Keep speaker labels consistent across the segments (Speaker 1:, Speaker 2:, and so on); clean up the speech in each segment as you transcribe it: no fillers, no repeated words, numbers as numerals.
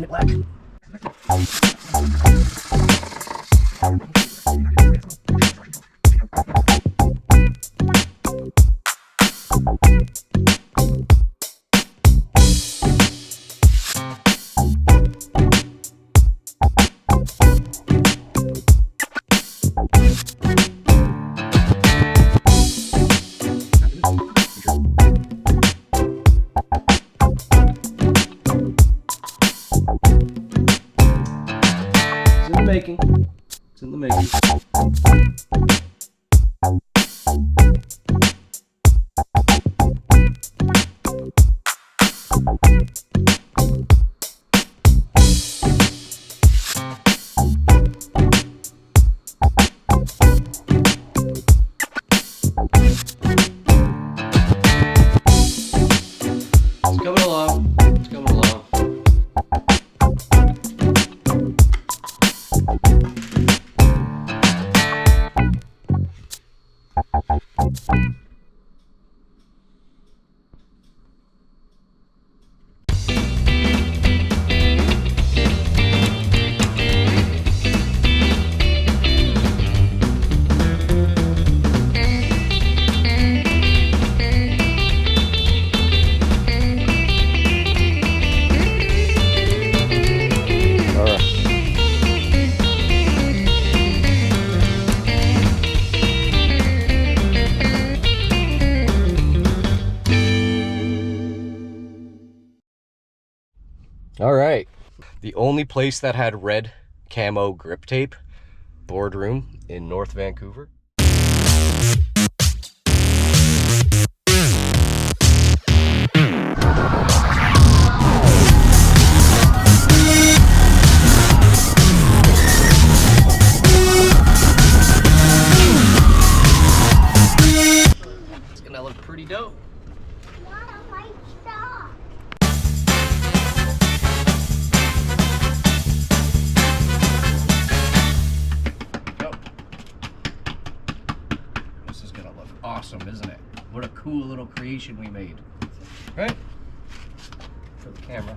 Speaker 1: Paint it black. It's in the making. It's coming along. It's coming along. All right, the only place that had red camo grip tape, Boardroom in North Vancouver. It's gonna look pretty dope. Awesome, isn't it? What a cool little creation we made, right? For the camera.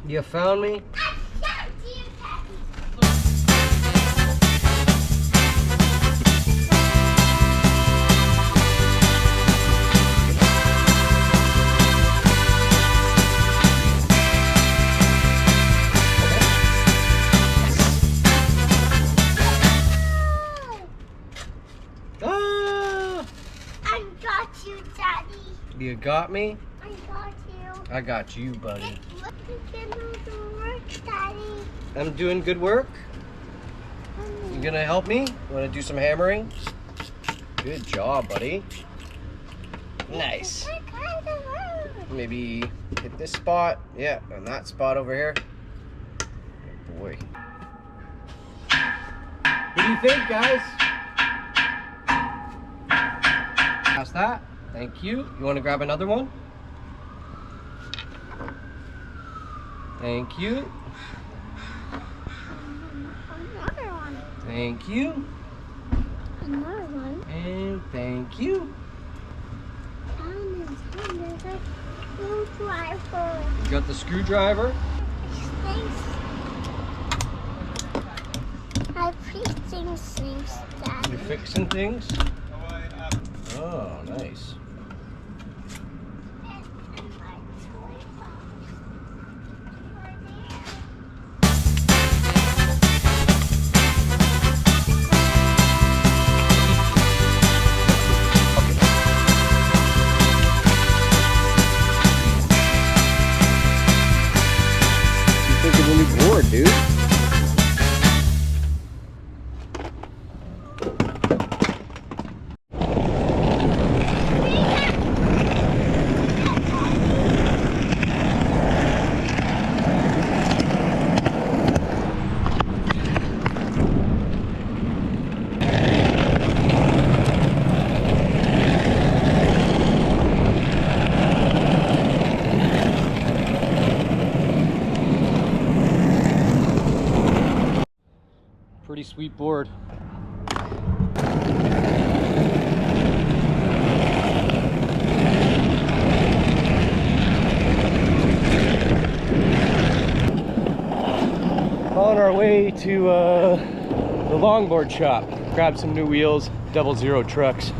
Speaker 1: You found me? Ah!
Speaker 2: I got you, Daddy.
Speaker 1: You got me?
Speaker 2: I got you.
Speaker 1: I got you, buddy.
Speaker 2: Look, you can do the work, Daddy.
Speaker 1: I'm doing good work. You gonna help me? Want to do some hammering? Good job, buddy. Nice. Maybe hit this spot. Yeah, and that spot over here. Good boy. What do you think, guys? Pass that. Thank you. You want to grab another one? Thank you.
Speaker 2: Another one.
Speaker 1: Thank you.
Speaker 2: Another one.
Speaker 1: And thank you.
Speaker 2: And there's a screwdriver.
Speaker 1: You got the screwdriver?
Speaker 2: Thanks. I fixing things, Daddy.
Speaker 1: You're fixing things? Oh, nice. You think of a new board, dude? sweet board. On our way to the longboard shop. Grab some new wheels, 00 trucks.